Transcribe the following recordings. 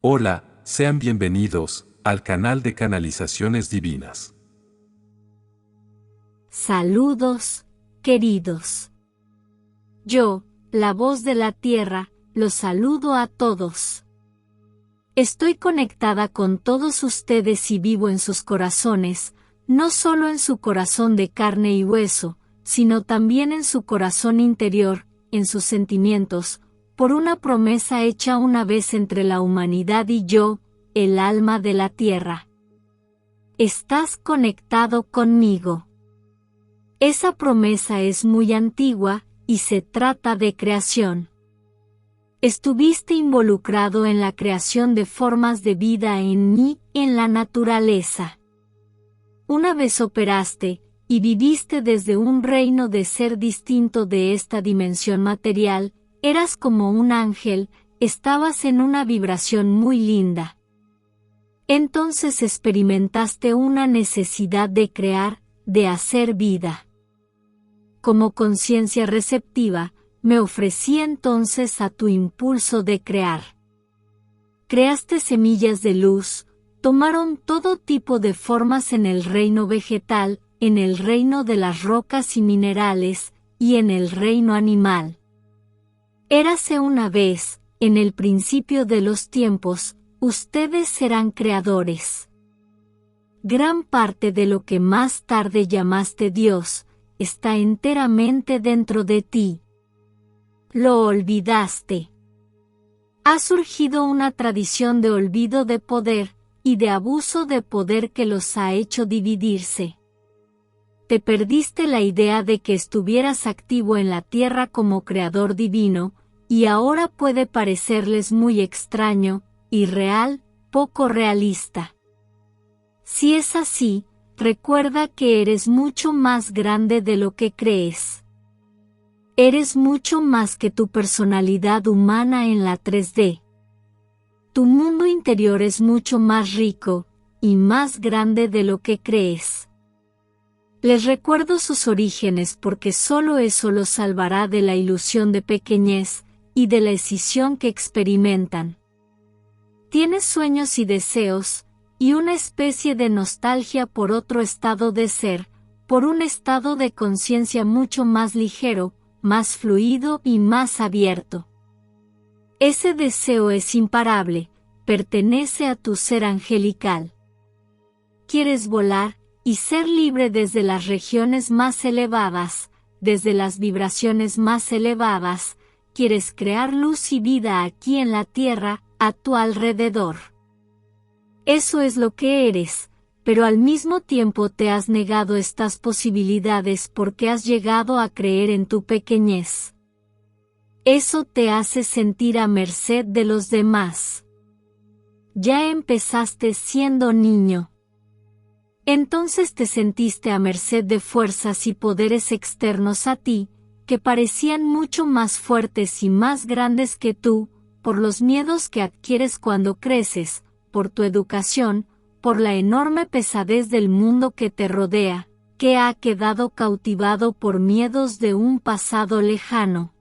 Hola, sean bienvenidos al canal de Canalizaciones Divinas. Saludos, queridos. Yo, la voz de la tierra, los saludo a todos. Estoy conectada con todos ustedes y vivo en sus corazones, no solo en su corazón de carne y hueso, sino también en su corazón interior, en sus sentimientos, por una promesa hecha una vez entre la humanidad y yo, el alma de la tierra. Estás conectado conmigo. Esa promesa es muy antigua, y se trata de creación. Estuviste involucrado en la creación de formas de vida en mí, en la naturaleza. Una vez operaste, y viviste desde un reino de ser distinto de esta dimensión material, eras como un ángel, estabas en una vibración muy linda. Entonces experimentaste una necesidad de crear, de hacer vida. Como conciencia receptiva, me ofrecí entonces a tu impulso de crear. Creaste semillas de luz, tomaron todo tipo de formas en el reino vegetal, en el reino de las rocas y minerales, y en el reino animal. Érase una vez, en el principio de los tiempos, ustedes serán creadores. Gran parte de lo que más tarde llamaste Dios, está enteramente dentro de ti. Lo olvidaste. Ha surgido una tradición de olvido de poder, y de abuso de poder que los ha hecho dividirse. Te perdiste la idea de que estuvieras activo en la tierra como creador divino, y ahora puede parecerles muy extraño, irreal, poco realista. Si es así, recuerda que eres mucho más grande de lo que crees. Eres mucho más que tu personalidad humana en la 3D. Tu mundo interior es mucho más rico, y más grande de lo que crees. Les recuerdo sus orígenes porque solo eso los salvará de la ilusión de pequeñez, y de la escisión que experimentan. Tienes sueños y deseos, y una especie de nostalgia por otro estado de ser, por un estado de conciencia mucho más ligero, más fluido y más abierto. Ese deseo es imparable, pertenece a tu ser angelical. Quieres volar, y ser libre desde las regiones más elevadas, desde las vibraciones más elevadas, quieres crear luz y vida aquí en la tierra, a tu alrededor. Eso es lo que eres, pero al mismo tiempo te has negado estas posibilidades porque has llegado a creer en tu pequeñez. Eso te hace sentir a merced de los demás. Ya empezaste siendo niño. Entonces te sentiste a merced de fuerzas y poderes externos a ti, que parecían mucho más fuertes y más grandes que tú, por los miedos que adquieres cuando creces, por tu educación, por la enorme pesadez del mundo que te rodea, que ha quedado cautivado por miedos de un pasado lejano.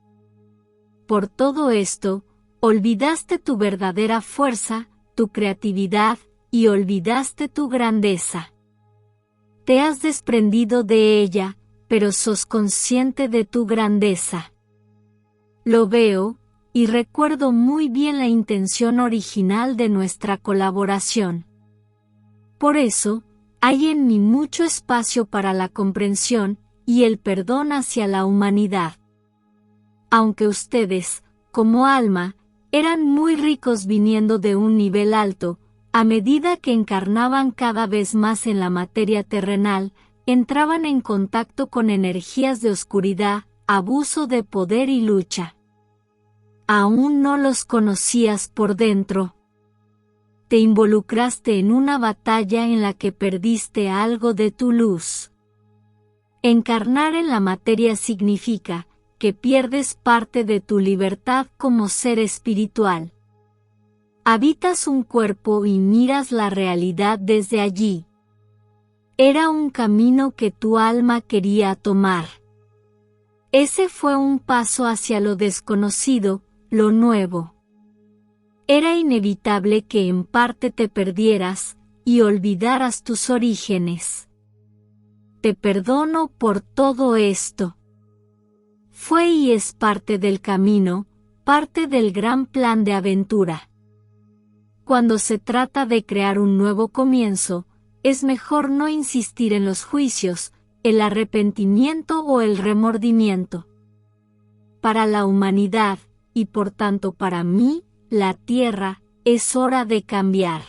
Por todo esto, olvidaste tu verdadera fuerza, tu creatividad, y olvidaste tu grandeza. Te has desprendido de ella, pero sos consciente de tu grandeza. Lo veo, y recuerdo muy bien la intención original de nuestra colaboración. Por eso, hay en mí mucho espacio para la comprensión y el perdón hacia la humanidad. Aunque ustedes, como alma, eran muy ricos viniendo de un nivel alto, a medida que encarnaban cada vez más en la materia terrenal, entraban en contacto con energías de oscuridad, abuso de poder y lucha. Aún no los conocías por dentro. Te involucraste en una batalla en la que perdiste algo de tu luz. Encarnar en la materia significa que pierdes parte de tu libertad como ser espiritual. Habitas un cuerpo y miras la realidad desde allí. Era un camino que tu alma quería tomar. Ese fue un paso hacia lo desconocido, lo nuevo. Era inevitable que en parte te perdieras y olvidaras tus orígenes. Te perdono por todo esto. Fue y es parte del camino, parte del gran plan de aventura. Cuando se trata de crear un nuevo comienzo, es mejor no insistir en los juicios, el arrepentimiento o el remordimiento. Para la humanidad, y por tanto para mí, la Tierra, es hora de cambiar.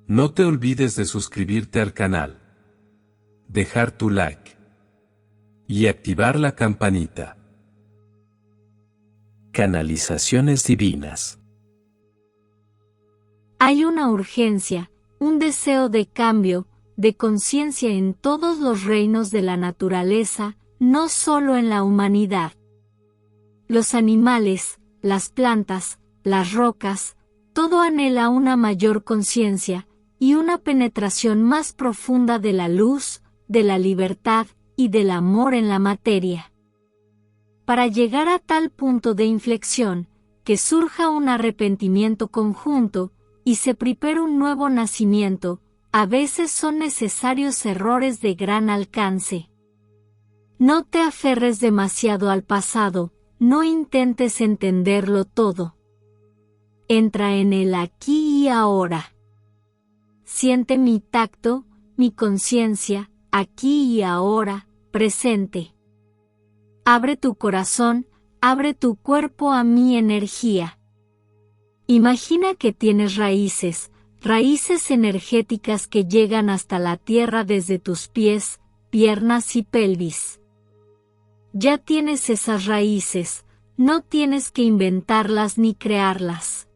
No te olvides de suscribirte al canal, dejar tu like y activar la campanita. Canalizaciones divinas. Hay una urgencia, un deseo de cambio, de conciencia en todos los reinos de la naturaleza, no solo en la humanidad. Los animales, las plantas, las rocas, todo anhela una mayor conciencia y una penetración más profunda de la luz, de la libertad y del amor en la materia. Para llegar a tal punto de inflexión, que surja un arrepentimiento conjunto y se prepare un nuevo nacimiento, a veces son necesarios errores de gran alcance. No te aferres demasiado al pasado, no intentes entenderlo todo. Entra en el aquí y ahora. Siente mi tacto, mi conciencia, aquí y ahora, presente. Abre tu corazón, abre tu cuerpo a mi energía. Imagina que tienes raíces energéticas que llegan hasta la tierra desde tus pies, piernas y pelvis. Ya tienes esas raíces, no tienes que inventarlas ni crearlas.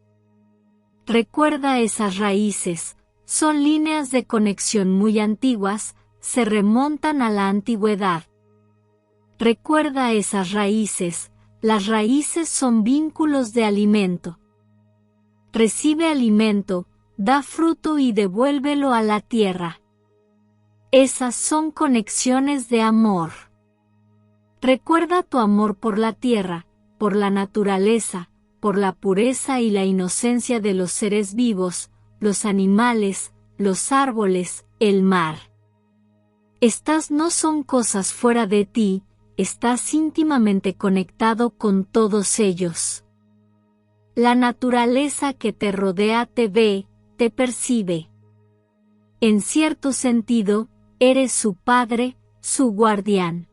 Recuerda esas raíces, son líneas de conexión muy antiguas, se remontan a la antigüedad. Recuerda esas raíces, las raíces son vínculos de alimento. Recibe alimento, da fruto y devuélvelo a la tierra. Esas son conexiones de amor. Recuerda tu amor por la tierra, por la naturaleza, por la pureza y la inocencia de los seres vivos, los animales, los árboles, el mar. Estas no son cosas fuera de ti, estás íntimamente conectado con todos ellos. La naturaleza que te rodea te ve, te percibe. En cierto sentido, eres su padre, su guardián.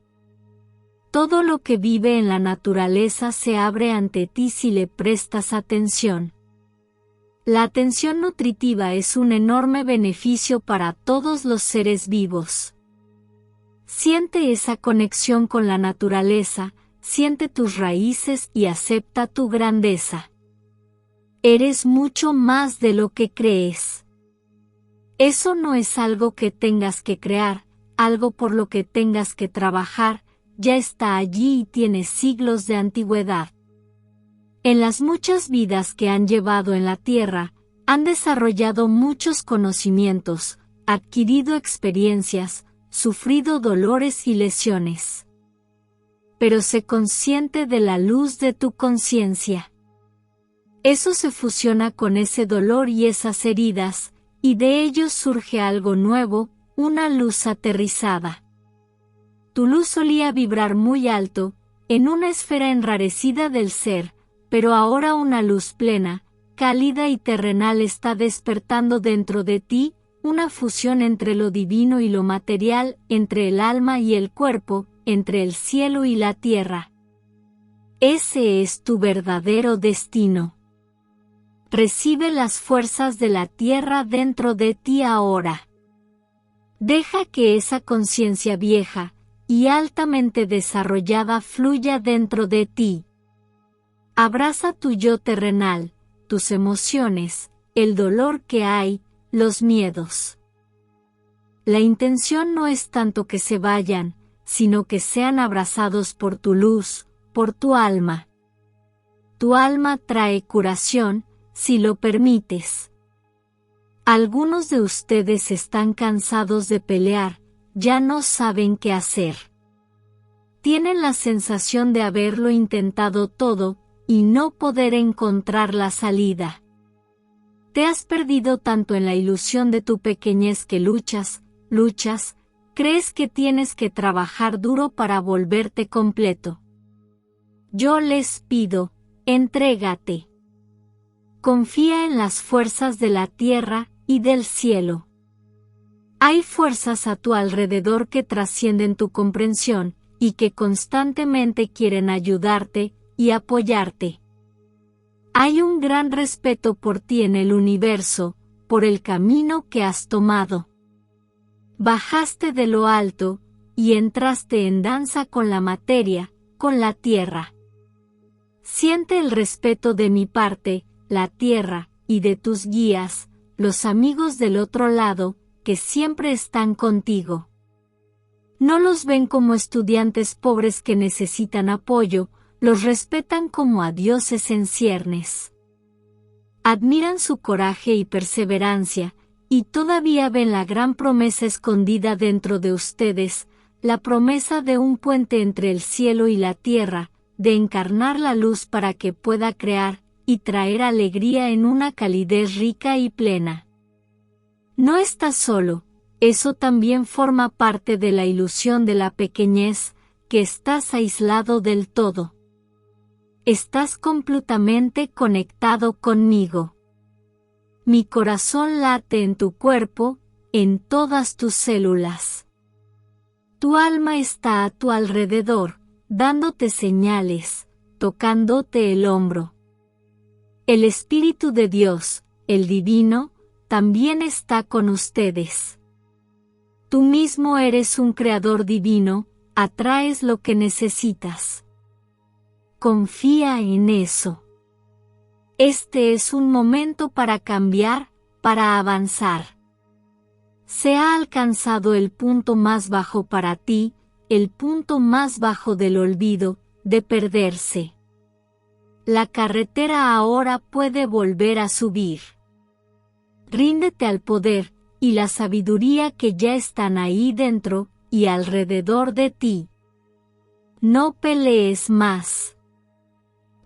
Todo lo que vive en la naturaleza se abre ante ti si le prestas atención. La atención nutritiva es un enorme beneficio para todos los seres vivos. Siente esa conexión con la naturaleza, siente tus raíces y acepta tu grandeza. Eres mucho más de lo que crees. Eso no es algo que tengas que crear, algo por lo que tengas que trabajar, ya está allí y tiene siglos de antigüedad. En las muchas vidas que han llevado en la tierra, han desarrollado muchos conocimientos, adquirido experiencias, sufrido dolores y lesiones. Pero sé consciente de la luz de tu conciencia. Eso se fusiona con ese dolor y esas heridas, y de ellos surge algo nuevo, una luz aterrizada. Tu luz solía vibrar muy alto, en una esfera enrarecida del ser, pero ahora una luz plena, cálida y terrenal está despertando dentro de ti, una fusión entre lo divino y lo material, entre el alma y el cuerpo, entre el cielo y la tierra. Ese es tu verdadero destino. Recibe las fuerzas de la tierra dentro de ti ahora. Deja que esa conciencia vieja y altamente desarrollada fluya dentro de ti. Abraza tu yo terrenal, tus emociones, el dolor que hay, los miedos. La intención no es tanto que se vayan, sino que sean abrazados por tu luz, por tu alma. Tu alma trae curación, si lo permites. Algunos de ustedes están cansados de pelear, ya no saben qué hacer. Tienen la sensación de haberlo intentado todo, y no poder encontrar la salida. Te has perdido tanto en la ilusión de tu pequeñez que luchas, crees que tienes que trabajar duro para volverte completo. Yo les pido, entrégate. Confía en las fuerzas de la tierra y del cielo. Hay fuerzas a tu alrededor que trascienden tu comprensión y que constantemente quieren ayudarte y apoyarte. Hay un gran respeto por ti en el universo, por el camino que has tomado. Bajaste de lo alto y entraste en danza con la materia, con la tierra. Siente el respeto de mi parte, la tierra, y de tus guías, los amigos del otro lado, que siempre están contigo. No los ven como estudiantes pobres que necesitan apoyo, los respetan como a dioses en ciernes. Admiran su coraje y perseverancia, y todavía ven la gran promesa escondida dentro de ustedes, la promesa de un puente entre el cielo y la tierra, de encarnar la luz para que pueda crear y traer alegría en una calidez rica y plena. No estás solo, eso también forma parte de la ilusión de la pequeñez, que estás aislado del todo. Estás completamente conectado conmigo. Mi corazón late en tu cuerpo, en todas tus células. Tu alma está a tu alrededor, dándote señales, tocándote el hombro. El Espíritu de Dios, el Divino, también está con ustedes. Tú mismo eres un creador divino, atraes lo que necesitas. Confía en eso. Este es un momento para cambiar, para avanzar. Se ha alcanzado el punto más bajo para ti, el punto más bajo del olvido, de perderse. La carretera ahora puede volver a subir. Ríndete al poder y la sabiduría que ya están ahí dentro y alrededor de ti. No pelees más.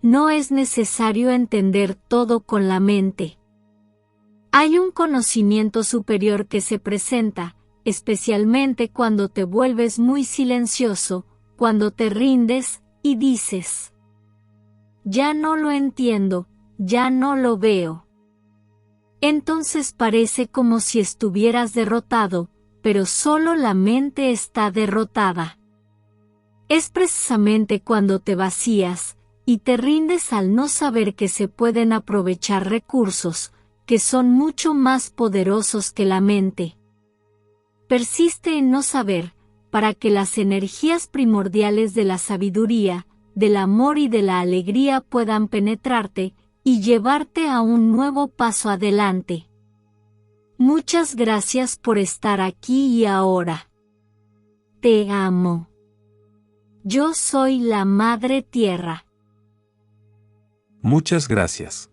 No es necesario entender todo con la mente. Hay un conocimiento superior que se presenta, especialmente cuando te vuelves muy silencioso, cuando te rindes y dices: ya no lo entiendo, ya no lo veo. Entonces parece como si estuvieras derrotado, pero solo la mente está derrotada. Es precisamente cuando te vacías y te rindes al no saber que se pueden aprovechar recursos, que son mucho más poderosos que la mente. Persiste en no saber, para que las energías primordiales de la sabiduría, del amor y de la alegría puedan penetrarte y llevarte a un nuevo paso adelante. Muchas gracias por estar aquí y ahora. Te amo. Yo soy la Madre Tierra. Muchas gracias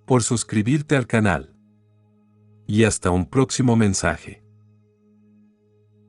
por suscribirte al canal. Y hasta un próximo mensaje.